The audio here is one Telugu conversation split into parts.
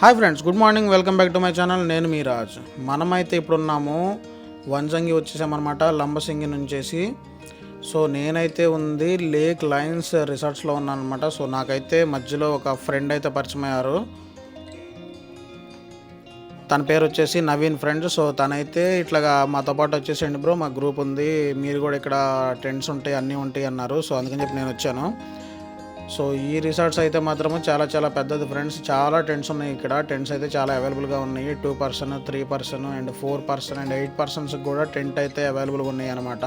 Hi friends, good morning. Welcome back to my channel. నేను మీ రాజ్. మనమైతే ఇప్పుడున్నాము వంజంగి వచ్చేసామన్నమాట, లంబసింగి నుంచేసి. సో నేనైతే ఉంది లేక్ లైన్స్ రిసార్ట్స్లో ఉన్నాను అనమాట. సో నాకైతే మధ్యలో ఒక ఫ్రెండ్ అయితే పరిచయం అయ్యారు. తన పేరు వచ్చేసి నవీన్ ఫ్రెండ్. సో తనైతే ఇట్లాగా మాతో పాటు వచ్చేసండి బ్రో, మా గ్రూప్ ఉంది, మీరు కూడా ఇక్కడ టెంట్స్ ఉంటాయి అన్నీ ఉంటాయి అన్నారు. సో అందుకని చెప్పి నేను వచ్చాను. సో ఈ రిసార్ట్స్ అయితే మాత్రము చాలా చాలా పెద్దది ఫ్రెండ్స్. చాలా టెంట్స్ ఉన్నాయి ఇక్కడ. టెంట్స్ అయితే చాలా అవైలబుల్గా ఉన్నాయి. 2 person 3 person and 4 person and 8 persons కూడా టెంట్ అయితే అవైలబుల్గా ఉన్నాయి అనమాట.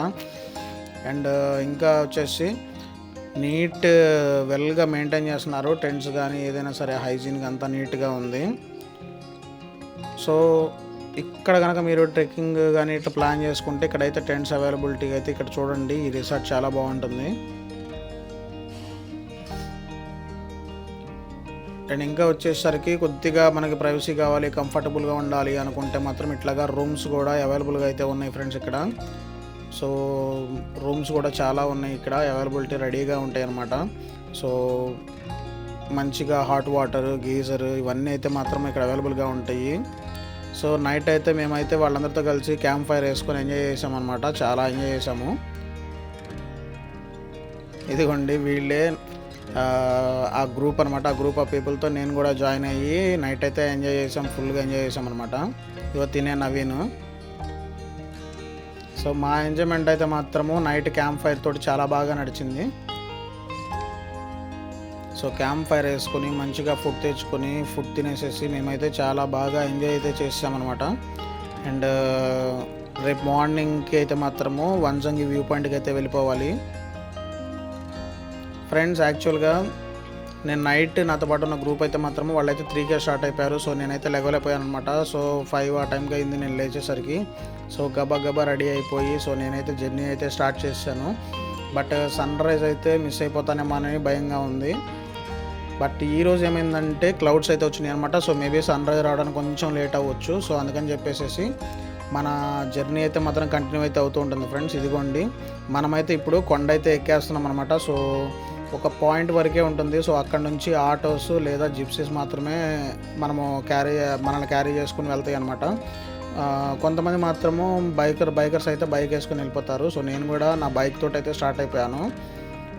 అండ్ ఇంకా వచ్చేసి నీట్ వెల్గా మెయింటైన్ చేస్తున్నారు. టెంట్స్ కానీ ఏదైనా సరే హైజీన్గా అంతా నీట్గా ఉంది. సో ఇక్కడ కనుక మీరు ట్రెక్కింగ్ కానీ ఇట్లా ప్లాన్ చేసుకుంటే ఇక్కడైతే టెంట్స్ అవైలబిలిటీ అయితే ఇక్కడ చూడండి. ఈ రిసార్ట్ చాలా బాగుంటుంది. అండ్ ఇంకా వచ్చేసరికి కొద్దిగా మనకి ప్రైవసీ కావాలి, కంఫర్టబుల్గా ఉండాలి అనుకుంటే మాత్రం ఇట్లాగా రూమ్స్ కూడా అవైలబుల్గా అయితే ఉన్నాయి ఫ్రెండ్స్ ఇక్కడ. సో రూమ్స్ కూడా చాలా ఉన్నాయి ఇక్కడ, అవైలబిలిటీ రెడీగా ఉంటాయి అన్నమాట. సో మంచిగా హాట్ వాటర్, గీజర్ ఇవన్నీ అయితే మాత్రం ఇక్కడ అవైలబుల్గా ఉంటాయి. సో నైట్ అయితే మేమైతే వాళ్ళందరితో కలిసి క్యాంప్ ఫైర్ వేసుకొని ఎంజాయ్ చేసామన్నమాట. చాలా ఎంజాయ్ చేసాము. ఇదిగోండి వీళ్ళే ఆ గ్రూప్ అనమాట. ఆ గ్రూప్ ఆఫ్ పీపుల్తో నేను కూడా జాయిన్ అయ్యి నైట్ అయితే ఎంజాయ్ చేసాం, ఫుల్గా ఎంజాయ్ చేసాం అనమాట. ఇవో తినే నవీన్. సో మా ఎంజాయ్మెంట్ అయితే మాత్రము నైట్ క్యాంప్ ఫైర్ తోటి చాలా బాగా నడిచింది. సో క్యాంప్ ఫైర్ వేసుకొని మంచిగా ఫుడ్ తెచ్చుకొని ఫుడ్ తినేసేసి మేమైతే చాలా బాగా ఎంజాయ్ అయితే చేసామన్నమాట. అండ్ రేపు మార్నింగ్కి అయితే మాత్రము వంజంగి వ్యూ పాయింట్కి అయితే వెళ్ళిపోవాలి ఫ్రెండ్స్. యాక్చువల్గా నేను నైట్ నాతో పాటు ఉన్న గ్రూప్ అయితే మాత్రము వాళ్ళైతే 3కే స్టార్ట్ అయిపోయారు. సో నేనైతే లెగలేకపోయాను అనమాట. సో 5 ఆ టైంకి అయింది నేను లేచేసరికి. సో గబా రెడీ అయిపోయి సో నేనైతే జర్నీ అయితే స్టార్ట్ చేశాను. బట్ సన్ రైజ్ అయితే మిస్ అయిపోతానేమో అని భయంగా ఉంది. బట్ ఈరోజు ఏమైందంటే క్లౌడ్స్ అయితే వచ్చినాయి అనమాట. సో మేబీ సన్ రైజ్ రావడానికి కొంచెం లేట్ అవ్వచ్చు. సో అందుకని చెప్పేసి మన జర్నీ అయితే మాత్రం కంటిన్యూ అయితే అవుతూ ఉంటుంది ఫ్రెండ్స్. ఇదిగోండి మనమైతే ఇప్పుడు కొండ అయితే ఎక్కేస్తున్నాం అనమాట. సో ఒక పాయింట్ వరకే ఉంటుంది. సో అక్కడ నుంచి ఆటోస్ లేదా జిప్సీస్ మాత్రమే మనల్ని క్యారీ చేసుకుని వెళ్తాయి అనమాట. కొంతమంది మాత్రము బైకర్స్ అయితే బైక్ వేసుకుని వెళ్ళిపోతారు. సో నేను కూడా నా బైక్ తోటి అయితే స్టార్ట్ అయిపోయాను.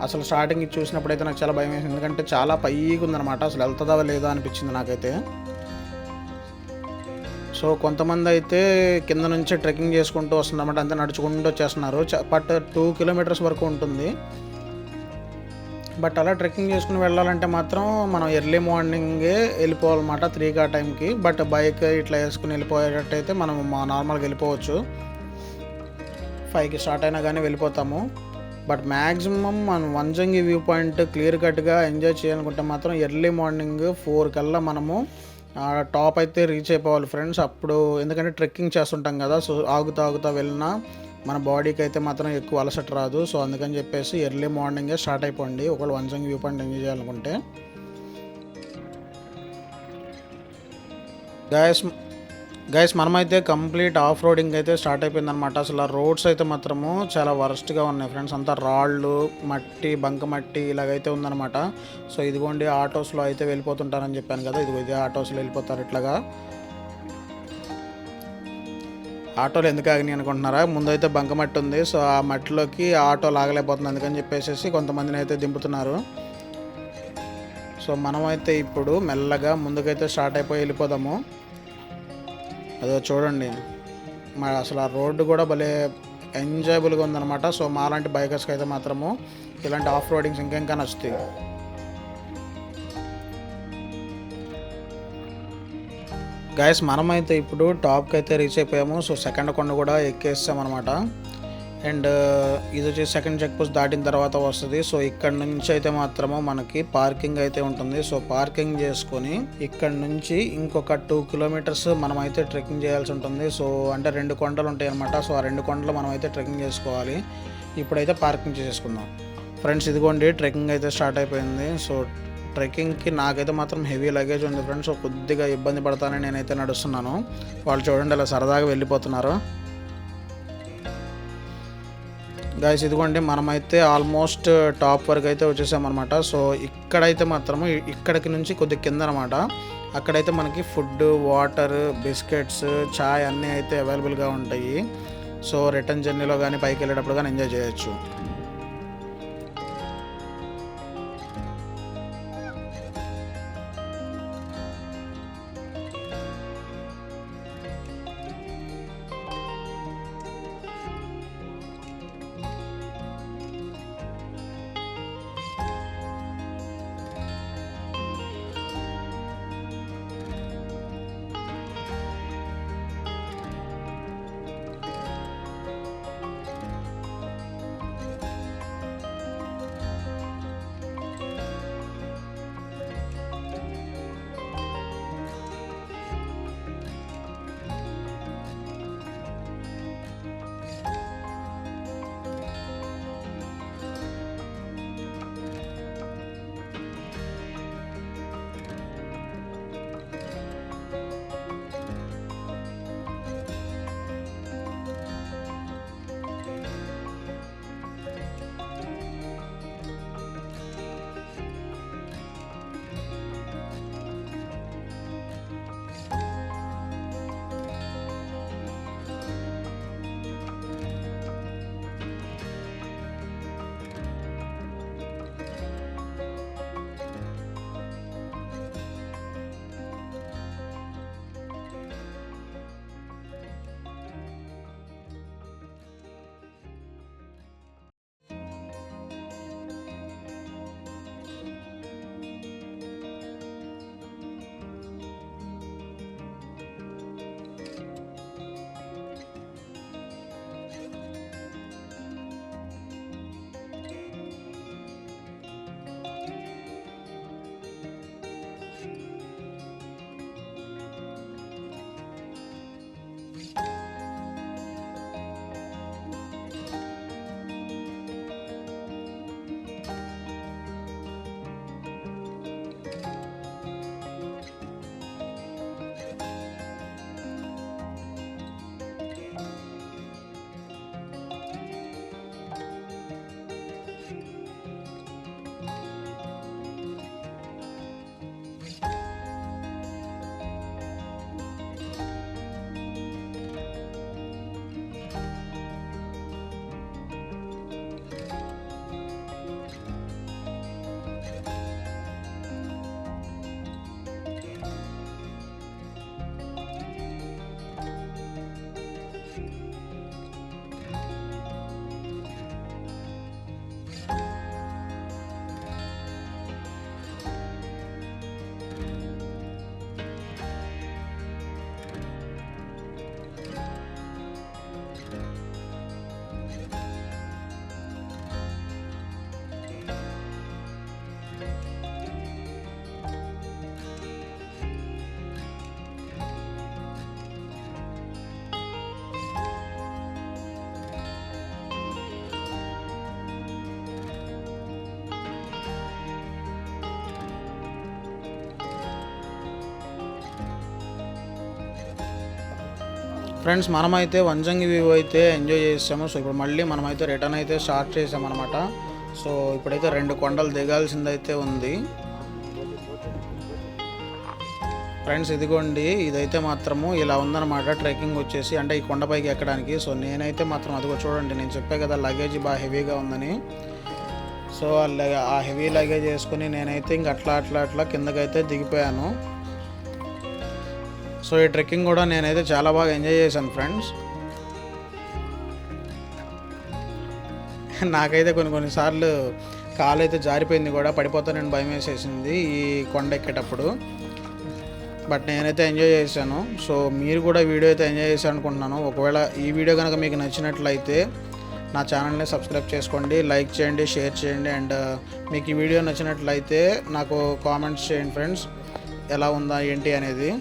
అసలు స్టార్టింగ్ చూసినప్పుడు అయితే నాకు చాలా భయం వేసింది, ఎందుకంటే చాలా పైగా ఉందన్నమాట. అసలు వెళ్తుందా లేదా అనిపించింది నాకైతే. సో కొంతమంది అయితే కింద నుంచి ట్రెక్కింగ్ చేసుకుంటూ వస్తుందన్నమాట, అంతే నడుచుకుంటూ వచ్చేస్తున్నారు. బట్ 2 kilometers వరకు ఉంటుంది. బట్ అలా ట్రెక్కింగ్ చేసుకుని వెళ్ళాలంటే మాత్రం మనం ఎర్లీ మార్నింగే వెళ్ళిపోవాలన్నమాట, 3 ఆ టైంకి. బట్ బైక్ ఇట్లా వేసుకుని వెళ్ళిపోయేటట్టయితే మనం నార్మల్గా వెళ్ళిపోవచ్చు. 5కి స్టార్ట్ అయినా కానీ వెళ్ళిపోతాము. బట్ మ్యాక్సిమం మనం వంజంగి వ్యూ పాయింట్ క్లియర్ కట్గా ఎంజాయ్ చేయాలనుకుంటే మాత్రం ఎర్లీ మార్నింగ్ 4 కల్లా మనము టాప్ అయితే రీచ్ అయిపోవాలి ఫ్రెండ్స్. అప్పుడు ఎందుకంటే ట్రెక్కింగ్ చేస్తుంటాం కదా, సో ఆగుతా వెళ్ళినా మన బాడీకి అయితే మాత్రం ఎక్కువ అలసట రాదు. సో అందుకని చెప్పేసి ఎర్లీ మార్నింగే స్టార్ట్ అయిపోండి ఒకవేళ వంజంగి వ్యూ పాయింట్ ఎంజాయ్ చేయాలనుకుంటే. గైస్ మనమైతే కంప్లీట్ ఆఫ్ రోడింగ్ అయితే స్టార్ట్ అయిపోయింది అనమాట. అసలు ఆ రోడ్స్ అయితే మాత్రము చాలా వరస్ట్గా ఉన్నాయి ఫ్రెండ్స్. అంతా రాళ్ళు, మట్టి, బంకమట్టి ఇలాగైతే ఉందన్నమాట. సో ఇదిగోండి ఆటోస్లో అయితే వెళ్ళిపోతుంటారని చెప్పాను కదా, ఇదే ఆటోస్లో వెళ్ళిపోతారు. ఇట్లాగా ఆటోలు ఎందుకు ఆగినాయి అనుకుంటున్నారా? ముందైతే బంకమట్టి ఉంది. సో ఆ మట్టిలోకి ఆటో లాగలేకపోతుంది, అందుకని చెప్పేసి కొంతమందిని అయితే దింపుతున్నారు. సో మనమైతే ఇప్పుడు మెల్లగా ముందుకైతే స్టార్ట్ అయిపోయి వెళ్ళిపోదాము. అదో చూడండి అసలు ఆ రోడ్డు కూడా భలే ఎంజాయబుల్గా ఉందన్నమాట. సో మాలాంటి బైకర్స్కి అయితే మాత్రము ఇలాంటి ఆఫ్ రోడింగ్స్ ఇంకా నచ్చుతాయి. గైస్ మనమైతే ఇప్పుడు టాప్కి అయితే రీచ్ అయిపోయాము. సో సెకండ్ కొండ కూడా ఎక్కేస్తామన్నమాట. అండ్ ఇది వచ్చేసి సెకండ్ చెక్ పోస్ట్ దాటిన తర్వాత వస్తుంది. సో ఇక్కడ నుంచి అయితే మాత్రము మనకి పార్కింగ్ అయితే ఉంటుంది. సో పార్కింగ్ చేసుకొని ఇక్కడ నుంచి ఇంకొక 2 kilometers మనం అయితే ట్రెక్కింగ్ చేయాల్సి ఉంటుంది. సో అంటే 2 కొండలు ఉంటాయి అన్నమాట. సో ఆ 2 కొండలు మనం అయితే ట్రెక్కింగ్ చేసుకోవాలి. ఇప్పుడైతే పార్కింగ్ చేసుకుందాం ఫ్రెండ్స్. ఇదిగోండి ట్రెక్కింగ్ అయితే స్టార్ట్ అయిపోయింది. సో ట్రెక్కింగ్కి నాకైతే మాత్రం హెవీ లగేజ్ ఉంది ఫ్రెండ్స్. సో కొద్దిగా ఇబ్బంది పడతానని నేనైతే నడుస్తున్నాను. వాళ్ళు చూడండి అలా సరదాగా వెళ్ళిపోతున్నారు. గైస్ ఇదిగోండి మనమైతే ఆల్మోస్ట్ టాప్ వరకు అయితే వచ్చేసామన్నమాట. సో ఇక్కడైతే మాత్రము ఇక్కడికి నుంచి కొద్దిగా కింద అనమాట. అక్కడైతే మనకి ఫుడ్, వాటర్, బిస్కెట్స్, చాయ్ అన్నీ అయితే అవైలబుల్గా ఉంటాయి. సో రిటర్న్ జర్నీలో కానీ పైకి వెళ్ళేటప్పుడు కానీ ఎంజాయ్ చేయొచ్చు. ఫ్రెండ్స్ మనమైతే వంజంగి వ్యూ అయితే ఎంజాయ్ చేసాము. సో ఇప్పుడు మళ్ళీ మనమైతే రిటర్న్ అయితే స్టార్ట్ చేసామన్నమాట. సో ఇప్పుడైతే 2 కొండలు దిగాల్సిందైతే ఉంది ఫ్రెండ్స్. ఇదిగోండి, ఇదైతే మాత్రము ఇలా ఉందన్నమాట ట్రెక్కింగ్ వచ్చేసి, అంటే ఈ కొండపైకి ఎక్కడానికి. సో నేనైతే మాత్రం అదిగో చూడండి, నేను చెప్పే కదా లగేజ్ బాగా హెవీగా ఉందని. సో ఆ హెవీ లగేజ్ వేసుకుని నేనైతే ఇంక అట్లా కిందకైతే దిగిపోయాను. సో ఈ ట్రెక్కింగ్ కూడా నేనైతే చాలా బాగా ఎంజాయ్ చేశాను ఫ్రెండ్స్. నాకైతే కొన్నిసార్లు కాలు అయితే జారిపోయింది కూడా, పడిపోతానని భయం వేసేసింది ఈ కొండ ఎక్కేటప్పుడు. బట్ నేనైతే ఎంజాయ్ చేశాను. సో మీరు కూడా వీడియో అయితే ఎంజాయ్ చేశాను అనుకుంటున్నాను. ఒకవేళ ఈ వీడియో కనుక మీకు నచ్చినట్లయితే నా ఛానల్ని సబ్స్క్రైబ్ చేసుకోండి, లైక్ చేయండి, షేర్ చేయండి. అండ్ మీకు ఈ వీడియో నచ్చినట్లయితే నాకు కామెంట్స్ చేయండి ఫ్రెండ్స్, ఎలా ఉందా ఏంటి అనేది.